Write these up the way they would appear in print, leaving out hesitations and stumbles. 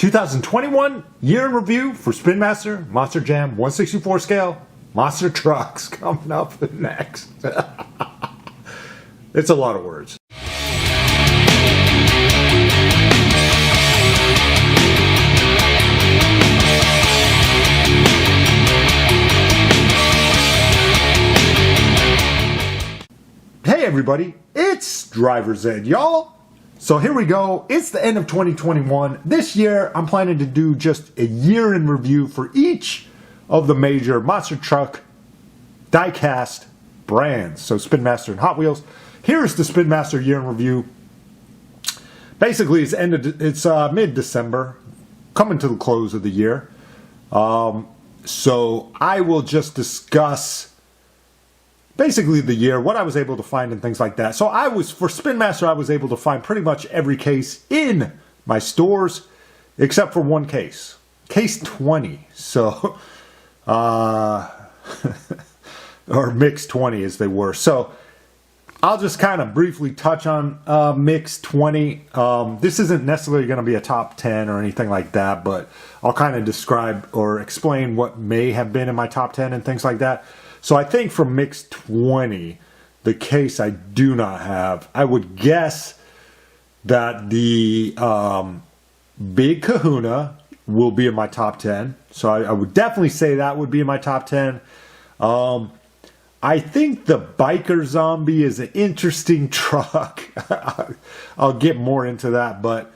2021 year in review for Spin Master, Monster Jam 164 scale, monster trucks coming up next. It's a lot of words. Hey everybody, it's Driver's Ed, y'all. So here we go. It's the end of 2021. This year, I'm planning to do just a year in review for each of the major monster truck diecast brands. So Spin Master and Hot Wheels. Here's the Spin Master year in review. Basically, it's mid-December, coming to the close of the year. So I will just discuss basically the year, what I was able to find and things like that. So for Spin Master, I was able to find pretty much every case in my stores, except for one case. Case 20. So, or Mix 20 as they were. So, I'll just kind of briefly touch on Mix 20. This isn't necessarily going to be a top 10 or anything like that, but I'll kind of describe or explain what may have been in my top 10 and things like that. So I think for Mix 20, the case I do not have, I would guess that the Big Kahuna will be in my top 10. So I would definitely say that would be in my top 10. I think the Biker Zombie is an interesting truck. I'll get more into that, but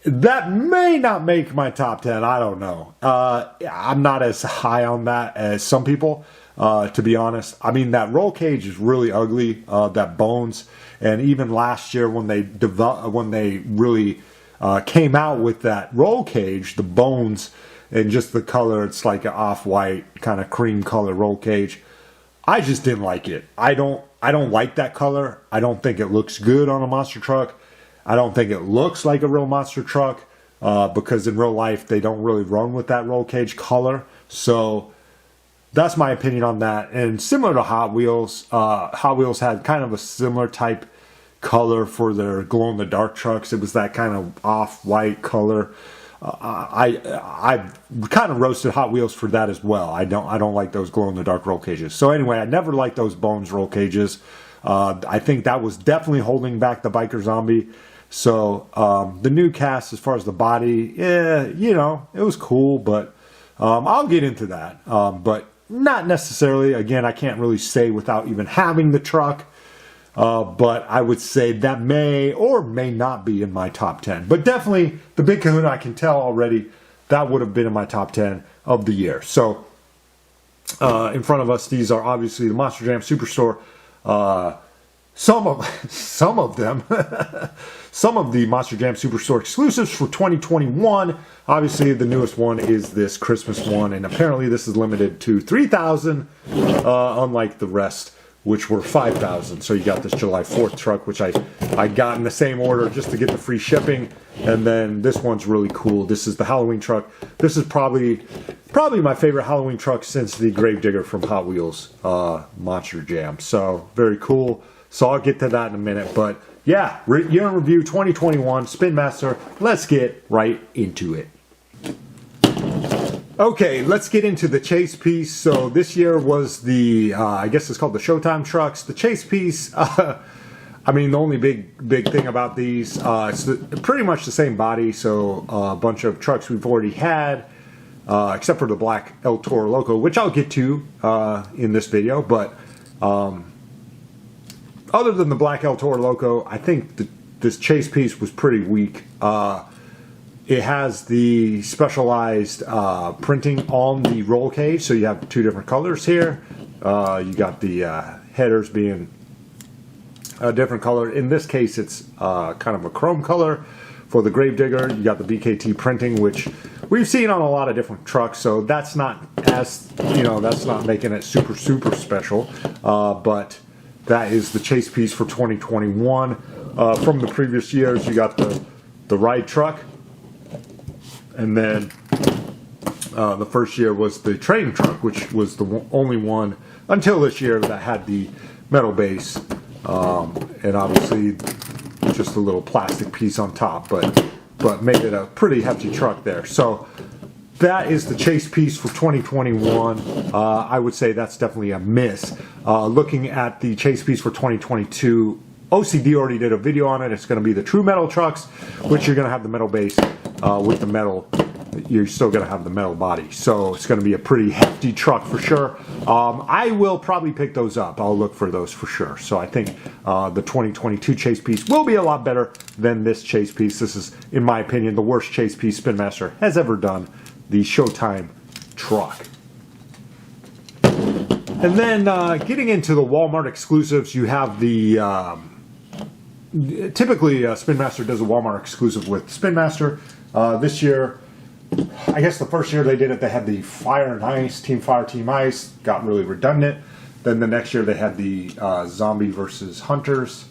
that may not make my top 10. I don't know. I'm not as high on that as some people. To be honest, I mean, that roll cage is really ugly. That bones, and even last year when they really came out with that roll cage, the bones and just the color, it's like an off-white kind of cream color roll cage. I just didn't like it. I don't like that color. I don't think it looks good on a monster truck. I don't think it looks like a real monster truck because in real life they don't really run with that roll cage color. So that's my opinion on that. And similar to Hot Wheels had kind of a similar type color for their glow-in-the-dark trucks. It was that kind of off-white color. I kind of roasted Hot Wheels for that as well. I don't like those glow-in-the-dark roll cages. So anyway, I never liked those bones roll cages. I think that was definitely holding back the Biker Zombie. So the new cast, as far as the body, it was cool, but I'll get into that. But not necessarily. Again, I can't really say without even having the truck. But I would say that may or may not be in my top 10. But definitely, the Big Kahuna, I can tell already, that would have been in my top 10 of the year. So, in front of us, these are obviously the Monster Jam Superstore. Some of them, some of the Monster Jam Superstore exclusives for 2021. Obviously, the newest one is this Christmas one, and apparently this is limited to 3,000, unlike the rest, which were 5,000. So you got this July 4th truck, which I got in the same order just to get the free shipping, and then this one's really cool. This is the Halloween truck. This is probably my favorite Halloween truck since the Gravedigger from Hot Wheels Monster Jam. So very cool. So I'll get to that in a minute, but yeah, year in review 2021 Spin Master. Let's get right into it. Okay, let's get into the chase piece. So this year was the, I guess it's called the Showtime trucks. The chase piece, I mean, the only big thing about these, it's pretty much the same body. So a bunch of trucks we've already had, except for the black El Toro Loco, which I'll get to in this video. But other than the black El Toro Loco, I think this chase piece was pretty weak. It has the specialized printing on the roll cage, so you have two different colors here. You got the headers being a different color. In this case, it's kind of a chrome color. For the Gravedigger, you got the BKT printing, which we've seen on a lot of different trucks, so that's not that's not making it super special. But that is the chase piece for 2021. From the previous years, you got the ride truck. And then the first year was the trading truck, which was the only one until this year that had the metal base. And obviously just a little plastic piece on top. But but made it a pretty hefty truck there. So that is the chase piece for 2021. I would say that's definitely a miss. Looking at the chase piece for 2022, OCD already did a video on it. It's going to be the true metal trucks, which you're going to have the metal base with the metal. You're still going to have the metal body. So it's going to be a pretty hefty truck for sure. I will probably pick those up. I'll look for those for sure. So I think the 2022 chase piece will be a lot better than this chase piece. This is, in my opinion, the worst chase piece Spin Master has ever done. The Showtime truck. And then getting into the Walmart exclusives, you have the... typically, Spin Master does a Walmart exclusive with Spin Master. This year, I guess the first year they did it, they had the Fire and Ice, Team Fire, Team Ice, got really redundant. Then the next year they had the Zombie versus Hunters.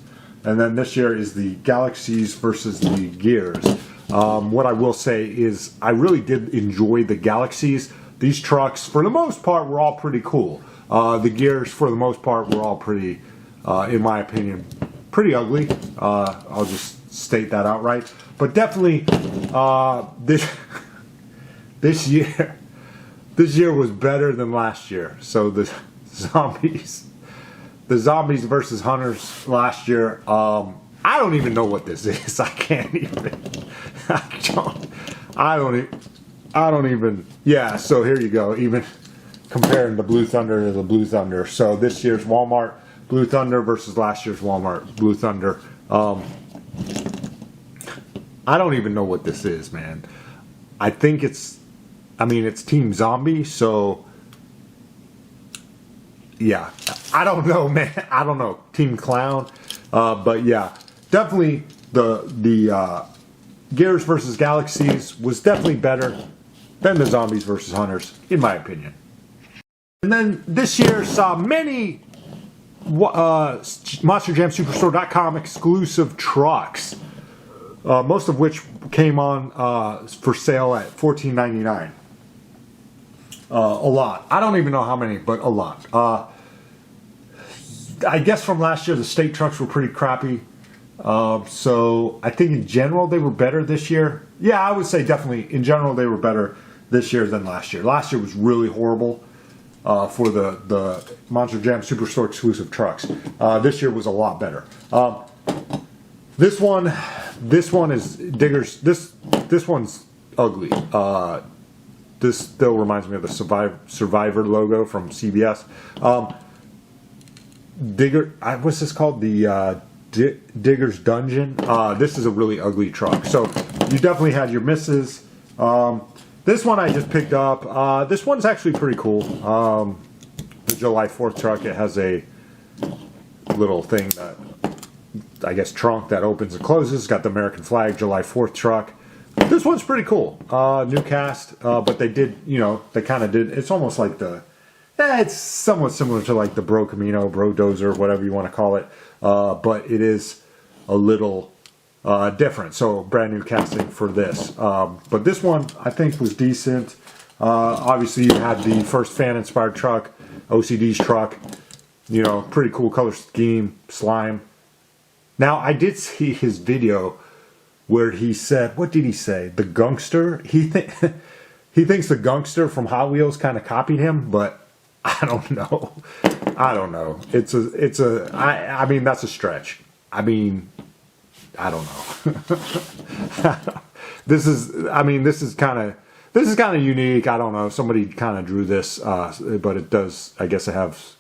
And then this year is the Galaxies versus the Gears. What I will say is I really did enjoy the Galaxies. These trucks, for the most part, were all pretty cool. The Gears, for the most part, were all pretty, in my opinion, pretty ugly. I'll just state that outright. But definitely, this year was better than last year. So the zombies versus hunters last year. I don't even know what this is. I can't even. I don't even. Yeah. So here you go. Even comparing the Blue Thunder to the Blue Thunder. So this year's Walmart Blue Thunder versus last year's Walmart Blue Thunder. I don't even know what this is, man. I think it's Team Zombie, so yeah. I don't know, man. I don't know. Team Clown. But yeah, definitely the Gears versus Galaxies was definitely better than the Zombies versus Hunters, in my opinion. And then this year saw many MonsterJamSuperstore.com exclusive trucks, most of which came on for sale at $14.99. A lot. I don't even know how many, but a lot. I guess from last year the state trucks were pretty crappy. So I think in general they were better this year. Yeah, I would say definitely in general they were better this year than last year. Last year was really horrible for the Monster Jam Superstore exclusive trucks. This year was a lot better. This one is Diggers. This one's ugly. This still reminds me of the Survivor logo from CBS. What's this called? The Digger's Dungeon. This is a really ugly truck. So you definitely had your misses. This one I just picked up. This one's actually pretty cool. The July 4th truck. It has a little thing that, I guess, trunk that opens and closes. It's got the American flag, July 4th truck. This one's pretty cool. New cast, but they did, they kind of did. It's almost like it's somewhat similar to like the Bro Camino, Bro Dozer, whatever you want to call it. But it is a little different. So brand new casting for this. But this one I think was decent. Obviously you had the first fan inspired truck, OCD's truck. Pretty cool color scheme, slime. Now I did see his video where he said, what did he say? The Gungster? He thinks the Gungster from Hot Wheels kind of copied him, but I don't know. I don't know. I mean, that's a stretch. I mean, I don't know. This is kind of unique. I don't know. Somebody kind of drew this, but it does, I guess it has,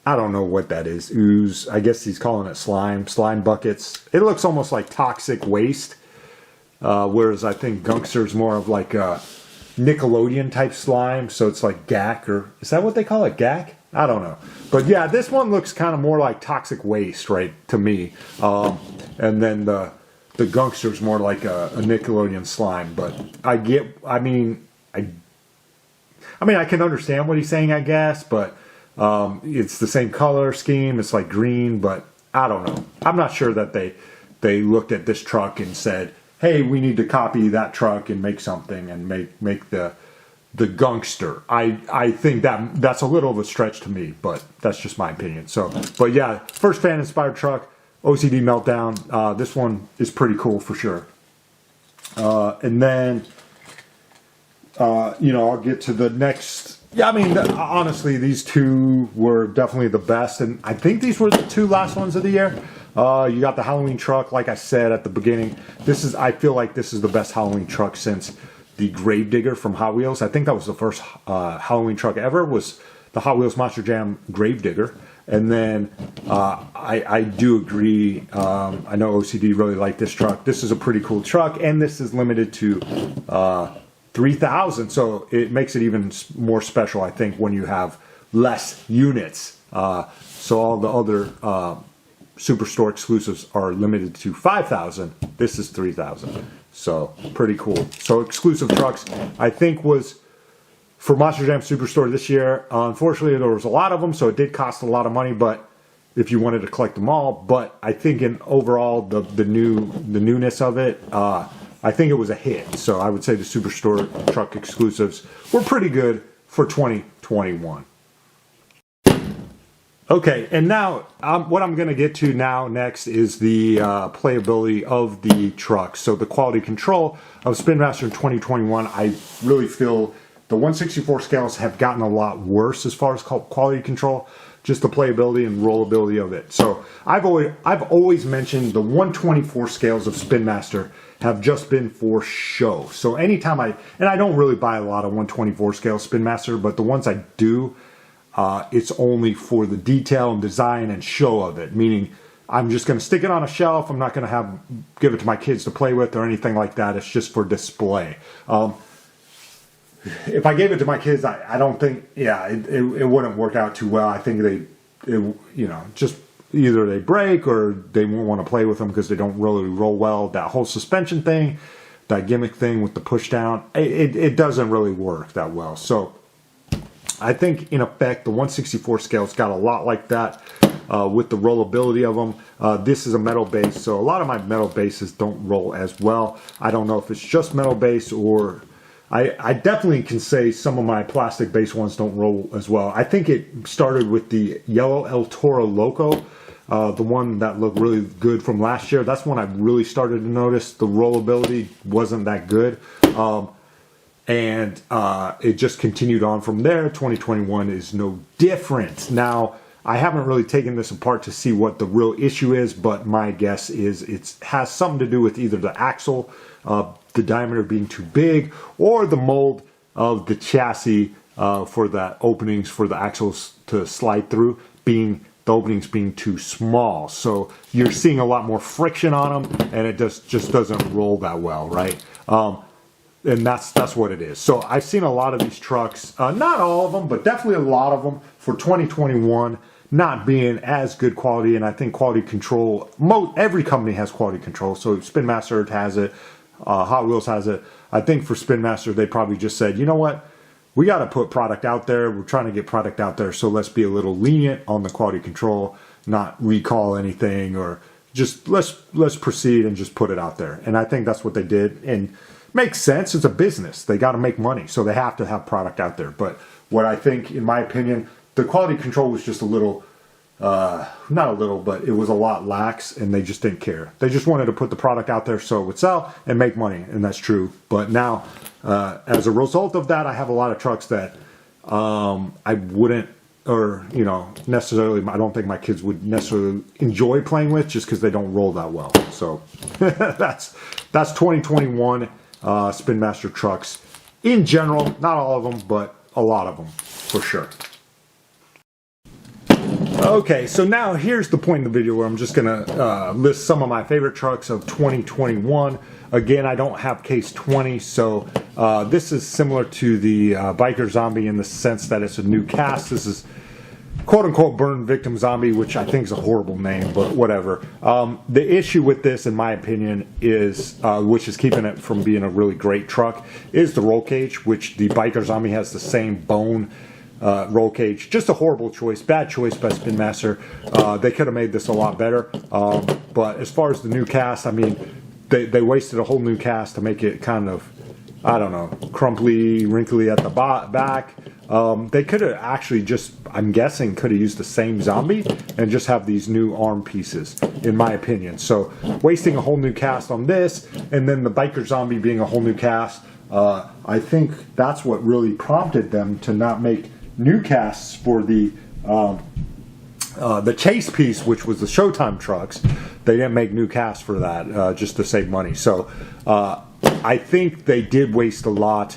I don't know what that is. Ooze. I guess he's calling it slime buckets. It looks almost like toxic waste. Whereas I think Gungster's more of like a Nickelodeon type slime. So it's like gack, or is that what they call it? Gack? I don't know. But yeah, this one looks kind of more like toxic waste, right, to me. And then the Gungster's more like a Nickelodeon slime. But I mean, I can understand what he's saying, I guess, but it's the same color scheme. It's like green, but I don't know. I'm not sure that they looked at this truck and said, hey, we need to copy that truck and make something and make the Gungster. I think that's a little of a stretch to me, but that's just my opinion. So, but yeah, first fan inspired truck, OCD Meltdown. This one is pretty cool for sure. And then, I'll get to the next. Yeah, I mean, honestly, these two were definitely the best. And I think these were the two last ones of the year. You got the Halloween truck, like I said at the beginning. I feel like this is the best Halloween truck since the Gravedigger from Hot Wheels. I think that was the first Halloween truck ever, was the Hot Wheels Monster Jam Gravedigger. And then I do agree. I know OCD really liked this truck. This is a pretty cool truck, and this is limited to 3,000. So it makes it even more special, I think, when you have less units. So all the other Superstore exclusives are limited to 5,000. This is 3,000. So pretty cool. So exclusive trucks, I think, was for Monster Jam Superstore this year. Unfortunately, there was a lot of them, so it did cost a lot of money. But if you wanted to collect them all, but I think in overall the newness of it, I think it was a hit. So I would say the Superstore truck exclusives were pretty good for 2021. Okay, and now what I'm going to get to next is the playability of the truck. So the quality control of Spin Master in 2021, I really feel the 1/64 scales have gotten a lot worse as far as quality control, just the playability and rollability of it. So I've always mentioned the 1/24 scales of Spin Master have just been for show. So anytime I don't really buy a lot of 1/24 scale Spin Master, but the ones I do, it's only for the detail and design and show of it, meaning I'm just going to stick it on a shelf. I'm not going to give it to my kids to play with or anything like that. It's just for display. If I gave it to my kids, I don't think, it wouldn't work out too well. I think just either they break or they won't want to play with them because they don't really roll well. That whole suspension thing, that gimmick thing with the push down, it doesn't really work that well. So I think, in effect, the 1/64 scale's got a lot like that with the rollability of them. This is a metal base, so a lot of my metal bases don't roll as well. I don't know if it's just metal base or... I definitely can say some of my plastic base ones don't roll as well. I think it started with the yellow El Toro Loco, the one that looked really good from last year. That's when I really started to notice the rollability wasn't that good. And it just continued on from there. 2021 is no different. Now, I haven't really taken this apart to see what the real issue is, but my guess is it has something to do with either the axle, the diameter being too big, or the mold of the chassis for the openings for the axles to slide through, the openings being too small. So you're seeing a lot more friction on them, and it just doesn't roll that well, right? And that's what it is. So I've seen a lot of these trucks, not all of them, but definitely a lot of them for 2021 not being as good quality. And I think quality control, every company has quality control. So Spin Master has it, Hot Wheels has it. I think for Spin Master, they probably just said, you know what? We got to put product out there. We're trying to get product out there. So let's be a little lenient on the quality control, not recall anything, or just let's proceed and just put it out there. And I think that's what they did. And makes sense. It's a business. They got to make money, so they have to have product out there. But what I think, in my opinion, the quality control was just a little, not a little, but it was a lot lax, and they just didn't care. They just wanted to put the product out there so it would sell and make money, and that's true. But now, as a result of that, I have a lot of trucks that I wouldn't, or necessarily, I don't think my kids would necessarily enjoy playing with, just because they don't roll that well. So that's 2021. Spin Master trucks in general, not all of them, but a lot of them for sure. Okay, so now here's the point in the video where I'm just gonna list some of my favorite trucks of 2021. Again, I don't have case 20, so this is similar to the Biker Zombie in the sense that it's a new cast. This is quote-unquote Burn Victim Zombie, which I think is a horrible name, but whatever. The issue with this, in my opinion, is, which is keeping it from being a really great truck, is the roll cage, which the Biker Zombie has the same bone roll cage. Just a horrible choice, bad choice by Spin Master. They could have made this a lot better, but as far as the new cast, I mean, they wasted a whole new cast to make it kind of, I don't know, crumply, wrinkly at the back. They could have actually just, I'm guessing, could have used the same zombie and just have these new arm pieces, in my opinion. So wasting a whole new cast on this, and then the biker zombie being a whole new cast, I think that's what really prompted them to not make new casts for the chase piece, which was the Showtime trucks. They didn't make new casts for that, just to save money. So I think they did waste a lot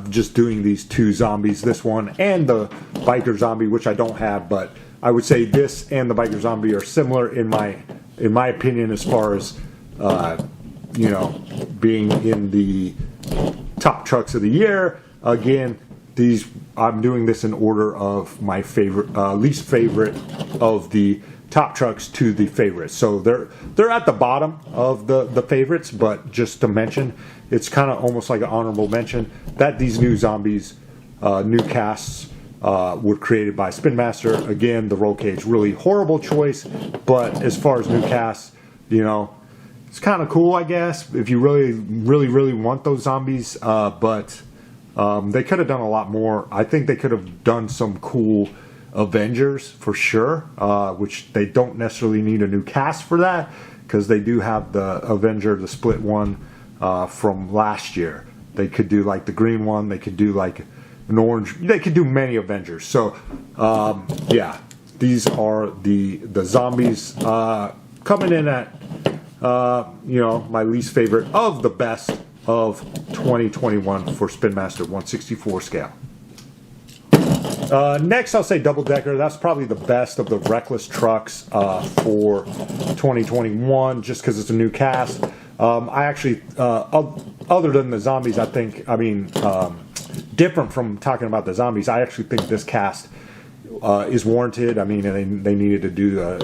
just doing these two zombies, this one and the biker zombie, which I don't have, but I would say this and the biker zombie are similar in my opinion as far as you know, being in the top trucks of the year. Again, these, I'm doing this in order of my favorite, least favorite of the top trucks to the favorites. So they're at the bottom of the favorites, but just to mention, it's kind of almost like an honorable mention that these new zombies, new casts, were created by Spin Master. Again, the roll cage, really horrible choice, but as far as new casts, you know, it's kind of cool, I guess, if you really want those zombies, but they could have done a lot more. I think they could have done some cool Avengers for sure, which they don't necessarily need a new cast for that, because they do have the Avenger, the split one from last year. They could do like the green one, they could do like an orange, they could do many Avengers. So yeah, these are the zombies coming in at you know, my least favorite of the best of 2021 for Spin Master 1/64 scale. Next, I'll say Double Decker. That's probably the best of the Reckless trucks for 2021, just because it's a new cast. I actually, other than the zombies, I think, I mean, different from talking about the zombies, I actually think this cast is warranted. I mean, they needed to do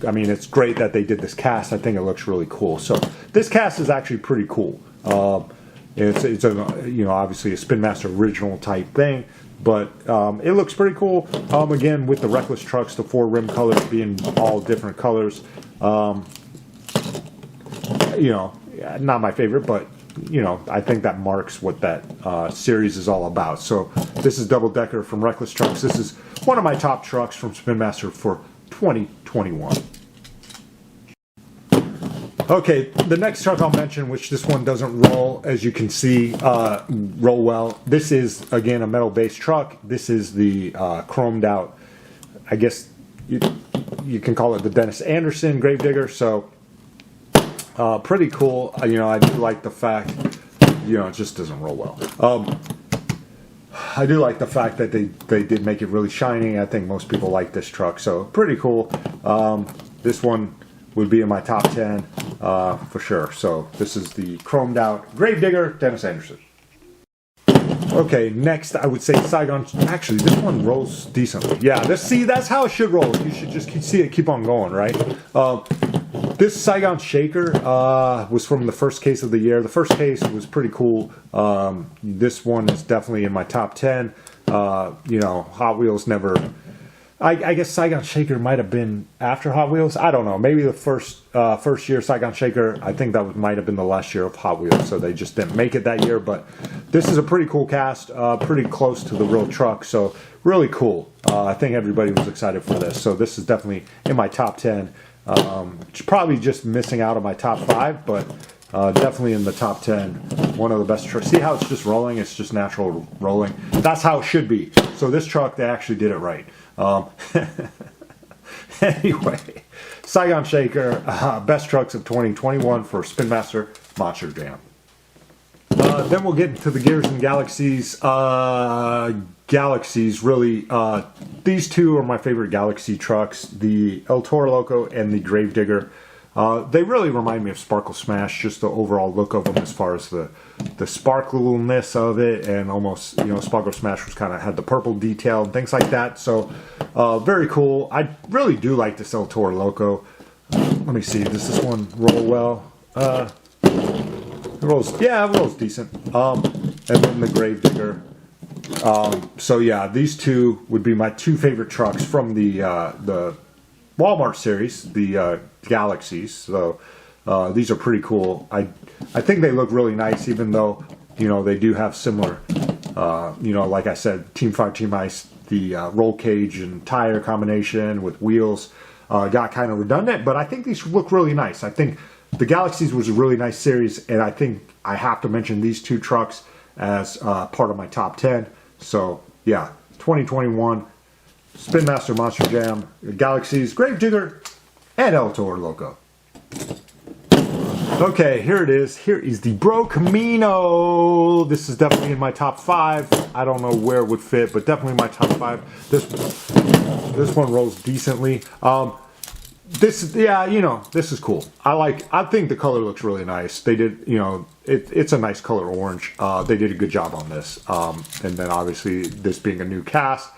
I mean, it's great that they did this cast. I think it looks really cool. So this cast is actually pretty cool. It's a, you know, obviously a Spin Master original type thing, but it looks pretty cool. Again, with the Reckless trucks, the 4 rim colors being all different colors. You know, not my favorite, but you know, I think that marks what that series is all about. So this is Double Decker from Reckless Trucks. This is one of my top trucks from Spin Master for 2021. Okay, the next truck I'll mention, which this one doesn't roll, as you can see, roll well. This is, again, a metal-based truck. This is the chromed out, I guess you can call it the Dennis Anderson Gravedigger. So pretty cool. You know, I do like the fact, you know, it just doesn't roll well. I do like the fact that they did make it really shiny. I think most people like this truck, so pretty cool. This one would be in my top 10 for sure. So this is the chromed out Gravedigger Dennis Anderson. Okay, next I would say Saigon. Actually, this one rolls decently. Yeah, that's how it should roll. You should just see it keep on going, right? This Saigon Shaker was from the first case of the year. The first case was pretty cool. This one is definitely in my top 10. You know, Hot Wheels never... I guess Saigon Shaker might have been after Hot Wheels. I don't know. Maybe the first year Saigon Shaker, I think that might have been the last year of Hot Wheels, so they just didn't make it that year. But this is a pretty cool cast, pretty close to the real truck, so really cool. I think everybody was excited for this. So this is definitely in my top 10. Probably just missing out on my top 5, but definitely in the top 10. One of the best trucks. See how it's just rolling? It's just natural rolling. That's how it should be. So this truck, they actually did it right. Anyway, Saigon Shaker, best trucks of 2021 for Spin Master Monster Jam. Then we'll get into the Gears and Galaxies. Galaxies, really, these two are my favorite Galaxy trucks, the El Toro Loco and the Gravedigger. They really remind me of Sparkle Smash, just the overall look of them as far as the sparkliness of it, and almost, you know, Sparkle Smash was kind of had the purple detail and things like that. So very cool. I really do like this El Toro Loco. Let me see, does this one roll well? It rolls decent. And then the Gravedigger. So yeah, these two would be my two favorite trucks from the Walmart series, the Galaxies. So these are pretty cool. I think they look really nice, even though, you know, they do have similar You know, like I said, Team Fire, Team Ice, the roll cage and tire combination with wheels got kind of redundant, but I think these look really nice. I think the Galaxies was a really nice series, and I think I have to mention these two trucks as part of my top 10. So, yeah, 2021 Spin Master Monster Jam, Galaxies, Gravedigger, and El Toro Loco. Okay, here it is. Here is the Bro Camino. This is definitely in my top 5. I don't know where it would fit, but definitely my top 5. This one rolls decently. Yeah, you know, this is cool. I think the color looks really nice. They did, you know, it's a nice color orange. They did a good job on this. And then obviously this being a new cast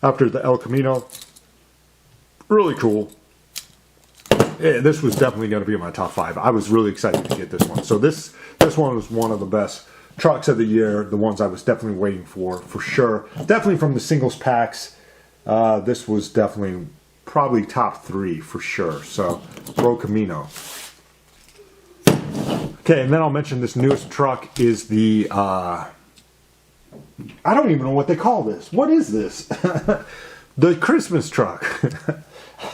after the El Camino, really cool. Yeah, this was definitely going to be in my top 5. I was really excited to get this one. So this one was one of the best trucks of the year. The ones I was definitely waiting for sure. Definitely from the singles packs. This was definitely probably top 3 for sure. So Bro Camino. Okay, and then I'll mention this newest truck is the I don't even know what they call this. What is this? The Christmas truck.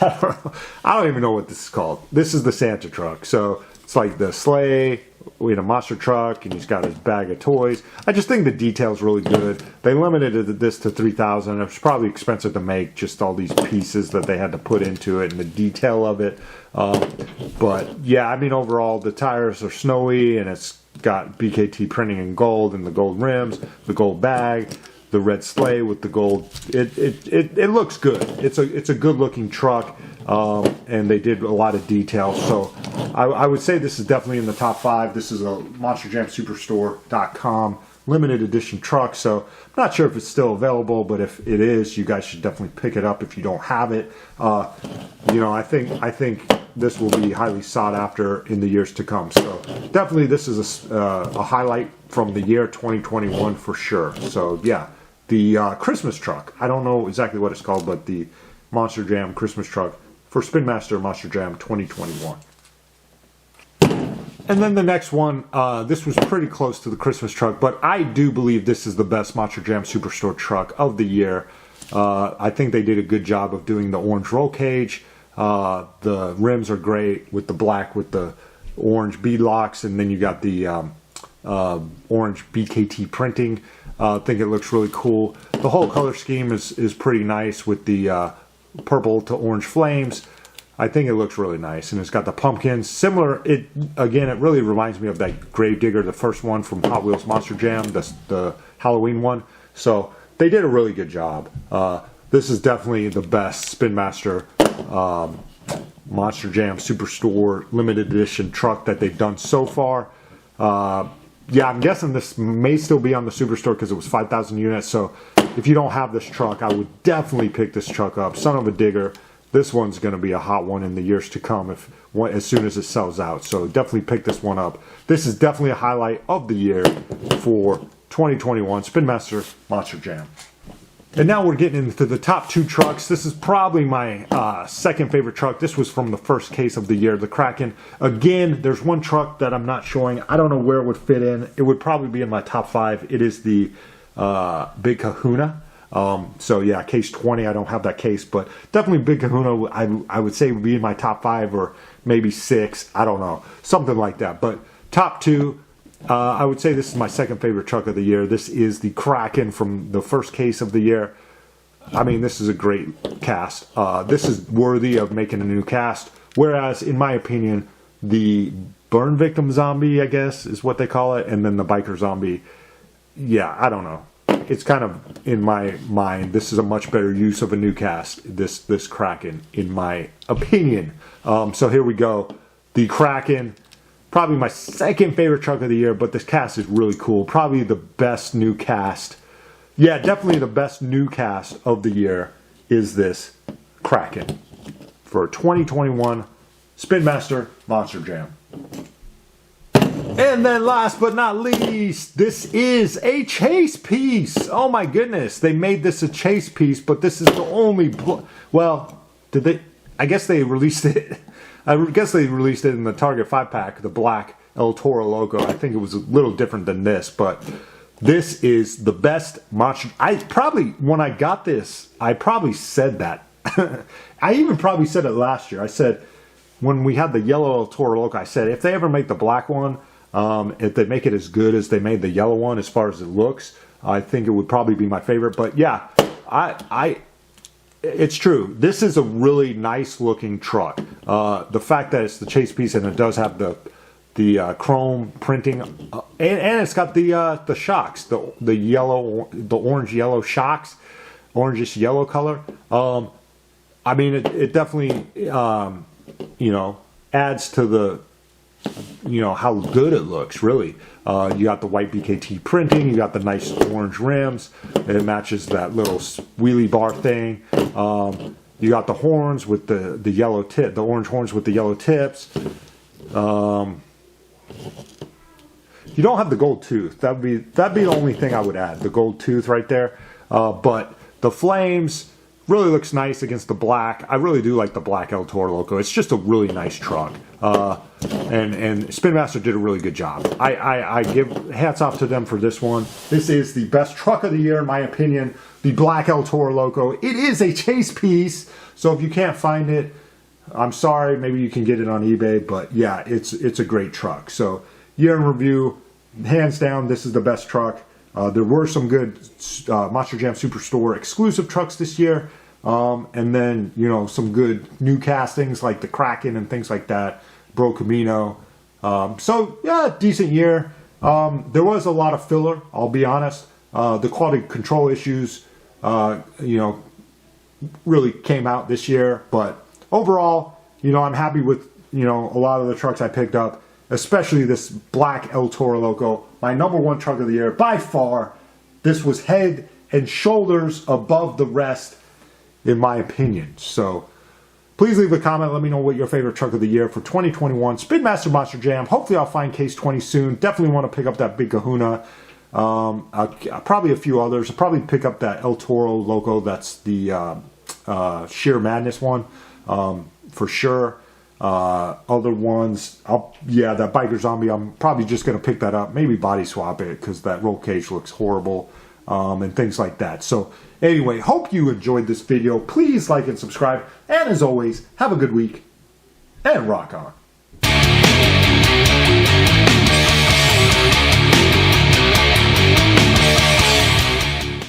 I don't even know what this is called. This is the Santa truck. So it's like the sleigh in a monster truck, and he's got his bag of toys. I just think the detail's really good. They limited this to 3,000. It was probably expensive to make, just all these pieces that they had to put into it and the detail of it. But yeah, I mean, overall, the tires are snowy, and it's got BKT printing in gold and the gold rims, the gold bag, the red sleigh with the gold. It looks good. It's a good looking truck, and they did a lot of detail. So I would say this is definitely in the top 5. This is a MonsterJamSuperstore.com limited edition truck. So I'm not sure if it's still available, but if it is, you guys should definitely pick it up if you don't have it. You know, I think this will be highly sought after in the years to come. So definitely this is a highlight from the year 2021 for sure. So yeah. The Christmas truck. I don't know exactly what it's called, but the Monster Jam Christmas truck for Spin Master Monster Jam 2021. And then the next one, this was pretty close to the Christmas truck, but I do believe this is the best Monster Jam Superstore truck of the year. I think they did a good job of doing the orange roll cage. The rims are great with the black with the orange bead locks, and then you got the orange BKT printing. I think it looks really cool. The whole color scheme is pretty nice with the purple to orange flames. I think it looks really nice, and it's got the pumpkins. Similar, it really reminds me of that Gravedigger, the first one from Hot Wheels Monster Jam, the Halloween one. So they did a really good job. This is definitely the best Spin Master Monster Jam Superstore limited edition truck that they've done so far. Yeah, I'm guessing this may still be on the Superstore because it was 5,000 units. So if you don't have this truck, I would definitely pick this truck up. Son of a digger. This one's going to be a hot one in the years to come as soon as it sells out. So definitely pick this one up. This is definitely a highlight of the year for 2021 Spin Master Monster Jam. And now we're getting into the top 2 trucks. This is probably my second favorite truck. This was from the first case of the year, the Kraken. Again, there's one truck that I'm not showing. I don't know where it would fit in. It would probably be in my top 5. It is the Big Kahuna. So yeah, case 20. I don't have that case, but definitely Big Kahuna. I would say would be in my top 5 or maybe 6. I don't know, something like that. But top 2. I would say this is my second favorite truck of the year. This is the Kraken from the first case of the year. I mean, this is a great cast. This is worthy of making a new cast. Whereas, in my opinion, the Burn Victim Zombie, I guess, is what they call it, and then the Biker Zombie, yeah, I don't know. It's kind of, in my mind, this is a much better use of a new cast, this Kraken, in my opinion. So here we go. The Kraken. Probably my second favorite truck of the year, but this cast is really cool. Probably the best new cast. Yeah, definitely the best new cast of the year is this Kraken for 2021 Spin Master Monster Jam. And then last but not least, this is a chase piece. Oh my goodness, they made this a chase piece, but this is the only... Well, did they... I guess they released it... I guess they released it in the Target 5-pack, the black El Toro logo. I think it was a little different than this, but This is the best monster. When I got this, I probably said that. I even probably said it last year. I said, when we had the yellow El Toro Loco, I said, if they ever make the black one, if they make it as good as they made the yellow one as far as it looks, I think it would probably be my favorite. But yeah, it's true. This is a really nice looking truck. The fact that it's the chase piece and it does have the chrome printing, and it's got the shocks, the orange yellow shocks, orangish yellow color. I mean, it definitely adds to the how good it looks. Really, you got the white BKT printing, you got the nice orange rims. It matches that little wheelie bar thing. You got the horns with the yellow tip, the orange horns with the yellow tips. You don't have the gold tooth. That'd be the only thing I would add, the gold tooth right there. But the flames really looks nice against the black. I really do like the black El Toro Loco. It's just a really nice truck. And Spin Master did a really good job. I give hats off to them for this one. This is the best truck of the year in my opinion. The black El Toro Loco. It is a chase piece, so if you can't find it, I'm sorry. Maybe you can get it on eBay, but yeah, it's a great truck. So year in review, hands down, this is the best truck. There were some good Monster Jam Superstore exclusive trucks this year. And then, some good new castings like the Kraken and things like that. Bro Camino. So, yeah, decent year. There was a lot of filler, I'll be honest. The quality control issues, really came out this year. But overall, I'm happy with, a lot of the trucks I picked up, especially this black El Toro Loco. My #1 truck of the year, by far. This was head and shoulders above the rest, in my opinion. So please leave a comment. Let me know what your favorite truck of the year for 2021. Spin Master Monster Jam. Hopefully I'll find Case 20 soon. Definitely want to pick up that Big Kahuna. Probably a few others. I'll probably pick up that El Toro Loco. That's the Sheer Madness one, for sure. Other ones, that Biker Zombie, I'm probably just going to pick that up. Maybe body swap it because that roll cage looks horrible, and things like that. So anyway, hope you enjoyed this video. Please like and subscribe. And as always, have a good week and rock on.